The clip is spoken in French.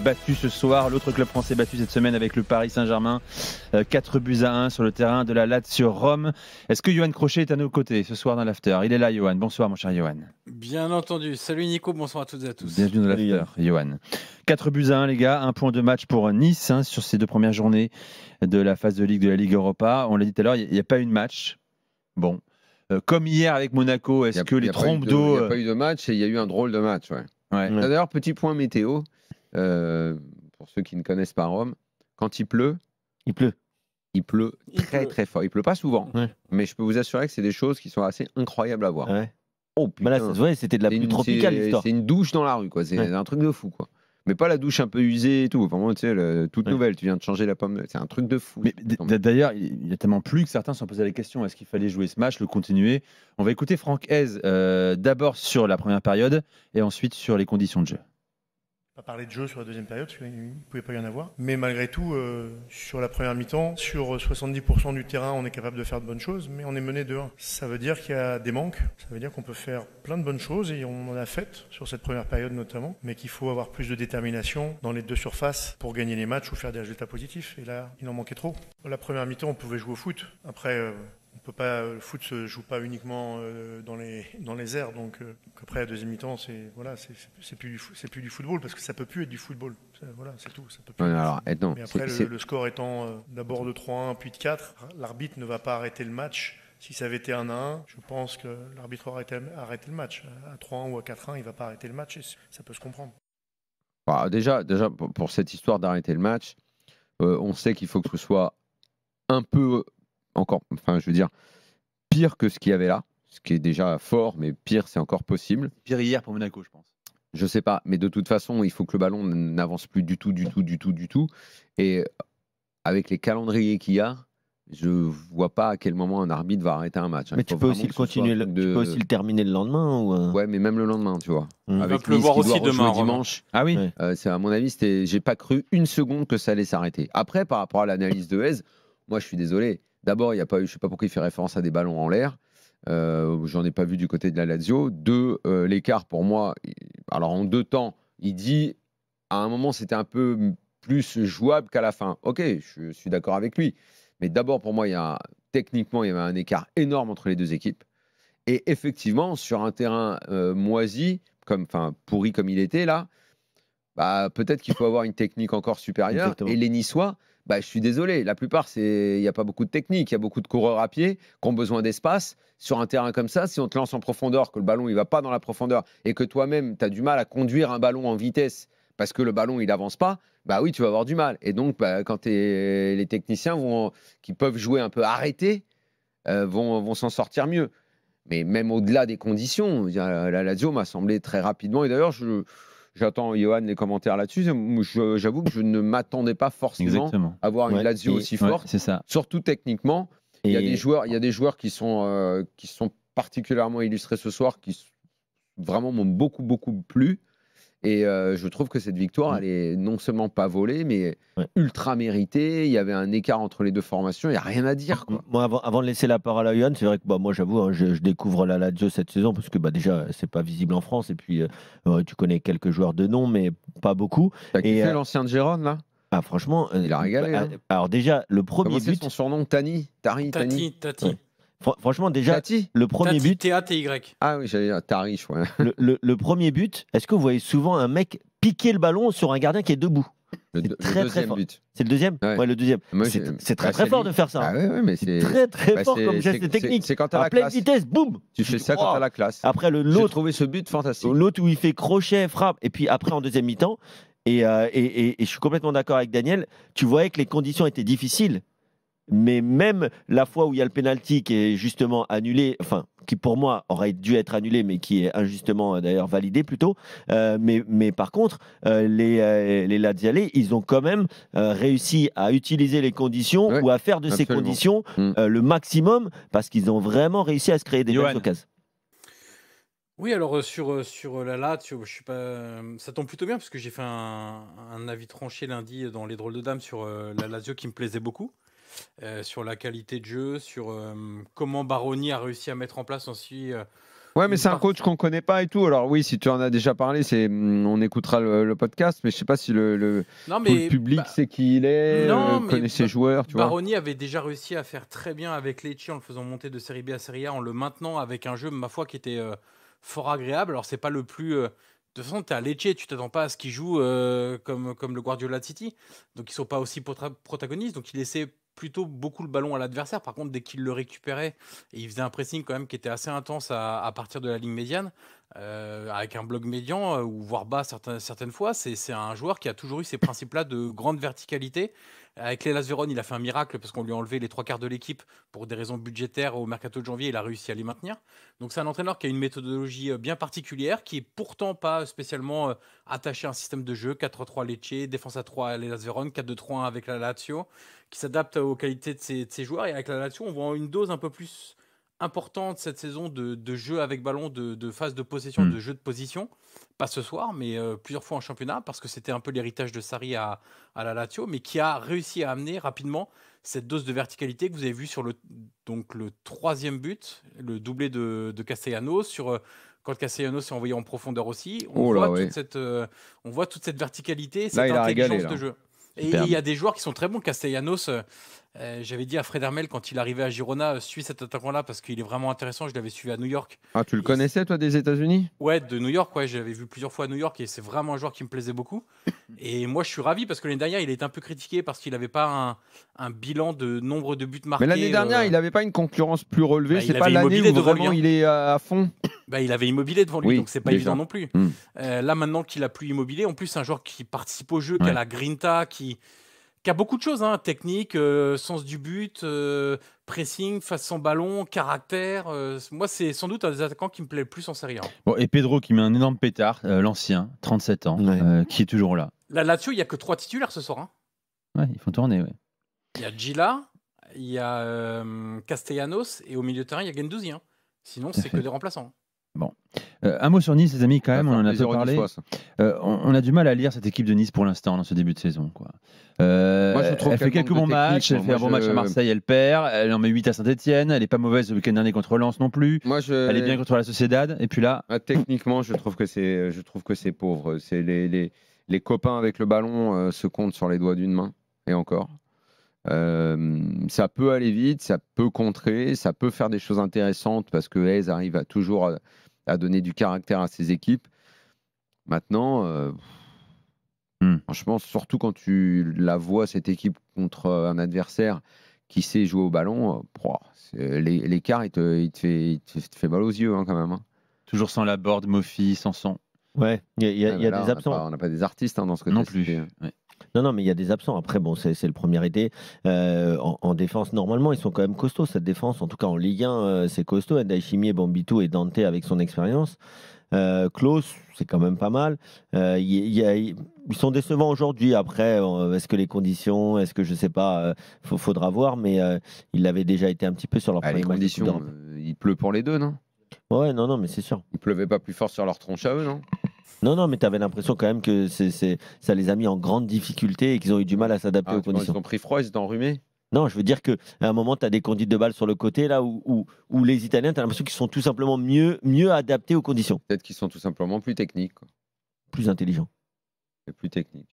battu ce soir. L'autre club français battu cette semaine avec le Paris Saint-Germain. 4-1 sur le terrain de la Lazio Rome. Est-ce que Yoann Crochet est à nos côtés ce soir dans l'after? Il est là, Yoann. Bonsoir, mon cher Yoann. Bien entendu. Salut Nico, bonsoir à toutes et à tous. Bienvenue dans l'after, Yoann. 4-1, les gars. 1 point de match pour Nice sur ces 2 premières journées de la phase de Ligue de la Ligue Europa. On l'a dit tout à l'heure, il n'y a pas eu de match. Bon. Comme hier avec Monaco, est-ce que les trompes d'eau. Il n'y a pas eu de match et il y a eu un drôle de match. Ouais. D'ailleurs, petit point météo, pour ceux qui ne connaissent pas Rome, quand il pleut, il pleut très fort. Il pleut pas souvent, mais je peux vous assurer que c'est des choses qui sont assez incroyables à voir. Oh putain, là, ça se voit, c'était de la pluie tropicale, l'histoire. C'est une douche dans la rue, quoi. C'est un truc de fou, quoi. Mais pas la douche un peu usée et tout. Vraiment, tu sais, toute nouvelle. Tu viens de changer la pomme. C'est un truc de fou. Mais d'ailleurs, il y a tellement plu que certains se sont posé la question, est-ce qu'il fallait jouer ce match, le continuer? On va écouter Franck Hez d'abord sur la première période et ensuite sur les conditions de jeu. Pas parler de jeu sur la deuxième période, parce qu'il ne pouvait pas y en avoir. Mais malgré tout, sur la première mi-temps, sur 70% du terrain, on est capable de faire de bonnes choses, mais on est mené 2-1. Ça veut dire qu'il y a des manques, ça veut dire qu'on peut faire plein de bonnes choses, et on en a fait sur cette première période notamment, mais qu'il faut avoir plus de détermination dans les deux surfaces pour gagner les matchs ou faire des résultats positifs. Et là, il en manquait trop. La première mi-temps, on pouvait jouer au foot. Après... on peut pas, le foot se joue pas uniquement dans les airs, donc après la deuxième mi-temps, c'est plus du football, parce que ça peut plus être du football. Voilà, c'est tout. Ça peut plus mais après le score étant d'abord de 3-1 puis de 4, l'arbitre ne va pas arrêter le match. Si ça avait été 1-1, je pense que l'arbitre aurait arrêté le match. À 3-1 ou à 4-1, il va pas arrêter le match, et ça peut se comprendre. Bah, déjà pour cette histoire d'arrêter le match, on sait qu'il faut que ce soit un peu encore, enfin je veux dire, pire que ce qu'il y avait là, ce qui est déjà fort, mais pire c'est encore possible. Pire hier pour Monaco, je pense. Je sais pas, mais de toute façon, il faut que le ballon n'avance plus du tout. Et avec les calendriers qu'il y a, je vois pas à quel moment un arbitre va arrêter un match. Mais tu peux aussi le continuer, tu peux aussi le terminer le lendemain ou Ouais, mais même le lendemain, tu vois. Il va Avec pleuvoir Nice qui aussi doit demain, rejouer dimanche. Ah oui. C'est à mon avis, j'ai pas cru une seconde que ça allait s'arrêter. Après, par rapport à l'analyse de Hez, moi je suis désolé. D'abord, il y a pas eu, je sais pas pourquoi il fait référence à des ballons en l'air. J'en ai pas vu du côté de la Lazio. L'écart pour moi. Alors en 2 temps, il dit à un moment c'était un peu plus jouable qu'à la fin. Ok, je suis d'accord avec lui. Mais d'abord pour moi, techniquement, il y avait un écart énorme entre les deux équipes. Et effectivement, sur un terrain moisi, pourri comme il était là, bah, peut-être qu'il faut avoir une technique encore supérieure. Exactement. Et les Niçois, bah, je suis désolé, la plupart, il n'y a pas beaucoup de technique. Il y a beaucoup de coureurs à pied qui ont besoin d'espace. Sur un terrain comme ça, si on te lance en profondeur, que le ballon ne va pas dans la profondeur et que toi-même, tu as du mal à conduire un ballon en vitesse parce que le ballon, il n'avance pas, bah oui, tu vas avoir du mal. Et donc, quand les techniciens qui peuvent jouer un peu arrêtés vont s'en sortir mieux. Mais même au-delà des conditions, la Lazio m'a semblé très rapidement. Et d'ailleurs, j'attends, Yoann, les commentaires là-dessus. J'avoue que je ne m'attendais pas forcément à voir une Lazio aussi forte. C'est ça. Surtout techniquement. Il y a des joueurs qui sont particulièrement illustrés ce soir, qui vraiment m'ont beaucoup plu. Et je trouve que cette victoire, elle est non seulement pas volée, mais ultra méritée. Il y avait un écart entre les deux formations. Il n'y a rien à dire, quoi. Moi, avant de laisser la parole à Yoann, c'est vrai que moi, j'avoue, je découvre la Lazio cette saison parce que déjà, c'est pas visible en France. Et puis, tu connais quelques joueurs de nom, mais pas beaucoup. T'as kiffé l'ancien de Gérone, là? Ah, franchement, il a régalé. Alors déjà, le premier but. Son surnom, Tati. Franchement, déjà, le premier but. T-A-T-Y. Ah oui, j'allais dire Tari, je crois. Le premier but, est-ce que vous voyez souvent un mec piquer le ballon sur un gardien qui est debout? Le deuxième but. C'est le deuxième? Ouais, le deuxième. C'est très fort de faire ça. Ah ouais, mais c'est très fort comme geste technique. C'est quand t'as la pleine classe. vitesse, boum. Tu fais ça quand t'as la classe. Après, j'ai trouvé ce but fantastique. L'autre où il fait crochet, frappe, et puis après en deuxième mi-temps. Et je suis complètement d'accord avec Daniel. Tu voyais que les conditions étaient difficiles. Mais même la fois où il y a le penalty qui est justement annulé, enfin, qui pour moi aurait dû être annulé, mais qui est injustement d'ailleurs validé plutôt. Mais par contre, les Lazialais, ils ont quand même réussi à utiliser les conditions ou à faire de ces conditions le maximum parce qu'ils ont vraiment réussi à se créer des belles occasions. Oui, alors sur la Lazio, je suis pas, ça tombe plutôt bien parce que j'ai fait un avis tranché lundi dans Les Drôles de Dames sur la Lazio qui me plaisait beaucoup. Sur la qualité de jeu, sur comment Baroni a réussi à mettre en place aussi Ouais, mais c'est un coach qu'on connaît pas et tout. Alors oui, si tu en as déjà parlé, on écoutera le podcast, mais je sais pas si le public sait qui il est, connaît ses joueurs, tu vois. Baroni avait déjà réussi à faire très bien avec Lecce en le faisant monter de Série B à Série A, en le maintenant avec un jeu, ma foi, qui était fort agréable. Alors c'est pas le plus... de toute façon, tu es à Lecce, tu t'attends pas à ce qu'ils jouent comme le Guardiola City. Donc ils sont pas aussi protagonistes. Donc il laissait plutôt beaucoup le ballon à l'adversaire. Par contre, dès qu'il le récupérait, et il faisait un pressing quand même qui était assez intense à partir de la ligne médiane, avec un bloc médian ou voire bas certaines fois. C'est un joueur qui a toujours eu ces principes-là de grande verticalité. Avec l'Hellas Vérone, il a fait un miracle parce qu'on lui a enlevé les 3/4 de l'équipe pour des raisons budgétaires au mercato de janvier. Il a réussi à les maintenir. Donc c'est un entraîneur qui a une méthodologie bien particulière, qui est pourtant pas spécialement attaché à un système de jeu. 4-3 Lecce, défense à 3 à l'Hellas Vérone, 4-2-3-1 avec la Lazio, qui s'adapte aux qualités de ses joueurs. Et avec la Lazio, on voit une dose un peu plus importante cette saison de jeu avec ballon, de phase de possession, de jeu de position. Pas ce soir, mais plusieurs fois en championnat, parce que c'était un peu l'héritage de Sarri à la Lazio, mais qui a réussi à amener rapidement cette dose de verticalité que vous avez vu sur le troisième but, le doublé de Castellanos, quand Castellanos s'est envoyé en profondeur aussi. On voit toute cette verticalité, cette intelligence de jeu. Et il y a des joueurs qui sont très bons. Castellanos, j'avais dit à Fred Hermel quand il arrivait à Girona, suis cet attaquant-là parce qu'il est vraiment intéressant. Je l'avais suivi à New York. Ah, tu le connaissais, toi, des États-Unis ? Ouais, de New York. Ouais, je l'avais vu plusieurs fois à New York et c'est vraiment un joueur qui me plaisait beaucoup. Et moi, je suis ravi parce que l'année dernière, il était un peu critiqué parce qu'il n'avait pas un bilan de nombre de buts marqués. Mais l'année dernière, il n'avait pas une concurrence plus relevée. C'est pas l'année où vraiment il est à fond. Il avait Immobilier devant lui, donc c'est pas évident non plus. Mm. Là, maintenant qu'il a plus Immobilier, en plus, c'est un joueur qui participe au jeu, qui a la grinta, qui a beaucoup de choses, hein, technique, sens du but, pressing, face sans ballon, caractère. Moi, c'est sans doute un des attaquants qui me plaît le plus en Série A. Bon, et Pedro qui met un énorme pétard, l'ancien, 37 ans, qui est toujours là. Là-dessus, il n'y a que 3 titulaires ce soir. Hein. Ouais, ils font tourner, ouais. Il y a Gila, il y a Castellanos, et au milieu de terrain, il y a Guendouzi. Hein. Sinon, c'est que des remplaçants. Bon. Un mot sur Nice, les amis, quand même, on en a peu parlé. On a du mal à lire cette équipe de Nice pour l'instant, dans ce début de saison. Quoi. Moi, je trouve elle fait quelques bons matchs, elle fait un bon match à Marseille, elle perd, elle en met 8 à Saint-Etienne, elle n'est pas mauvaise le week-end dernier contre Lens non plus, elle est bien contre la Sociedad, et puis là... Techniquement, je trouve que c'est pauvre. C'est les copains avec le ballon se comptent sur les doigts d'une main, et encore. Ça peut aller vite, ça peut contrer, ça peut faire des choses intéressantes parce que Hez arrive toujours à donner du caractère à ses équipes. Maintenant, franchement, surtout quand tu la vois, cette équipe contre un adversaire qui sait jouer au ballon, l'écart, il te fait mal aux yeux hein, quand même. Hein. Toujours sans Laborde, Mofi, Sanson. Ouais, il y a des absents. On n'a pas des artistes hein, dans ce côté. Non plus. Ouais. Non, mais il y a des absents. Après, bon, c'est le premier été. En défense, normalement, ils sont quand même costauds, cette défense. En tout cas, en Ligue 1, c'est costaud. Ndayishimier, Bambitou et Dante avec son expérience. Klaus, c'est quand même pas mal. Ils sont décevants aujourd'hui. Après, est-ce que les conditions, est-ce que je sais pas, faudra voir, mais il avait déjà été un petit peu sur leur les conditions. Il pleut pour les deux, non ? Ouais, non, mais c'est sûr. Il pleuvait pas plus fort sur leur tronche à eux, non ? Non, mais tu avais l'impression quand même que ça les a mis en grande difficulté et qu'ils ont eu du mal à s'adapter aux conditions. Ils ont pris froid, ils étaient enrhumés ? Non, je veux dire qu'à un moment, tu as des conduites de balle sur le côté, là où les Italiens, tu as l'impression qu'ils sont tout simplement mieux adaptés aux conditions. Peut-être qu'ils sont tout simplement plus techniques. Quoi. Plus intelligents. Et plus techniques.